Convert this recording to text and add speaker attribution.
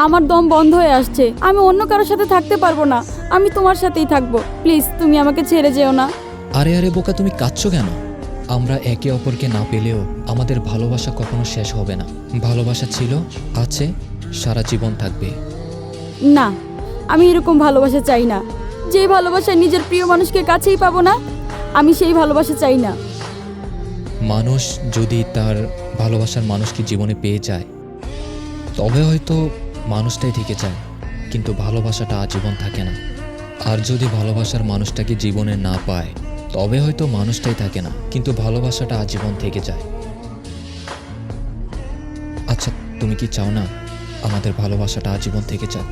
Speaker 1: আমার দম বন্ধ হয়ে আসছে, আমি অন্য কারোর সাথে থাকতে পারবো না, আমি তোমার সাথেই থাকবো। প্লিজ তুমি আমাকে ছেড়ে যেও না।
Speaker 2: আরে আরে বোকা, তুমি কাঁদছো কেন? আমরা একে অপরকে না পেলেও আমাদের ভালোবাসা কখনো শেষ হবে না। ভালোবাসা ছিল, আছে, সারা জীবন থাকবে।
Speaker 1: না, আমি এরকম ভালোবাসা চাই না। যে ভালোবাসায় নিজের প্রিয় মানুষকে কাছেই পাবো না, আমি সেই ভালোবাসা চাই না।
Speaker 2: মানুষ যদি তার ভালোবাসার মানুষকে জীবনে পেয়ে যায় তবে হয়তো মানুষটাই থেকে যায়, কিন্তু ভালোবাসাটা আজীবন থাকে না। আর যদি ভালোবাসার মানুষটাকে জীবনে না পায় তবে হয়তো মানুষটাই থাকে না, কিন্তু ভালোবাসাটা আজীবন থেকে যায়। আচ্ছা, তুমি কি চাও না আমাদের ভালোবাসাটা আজীবন থেকে যাক?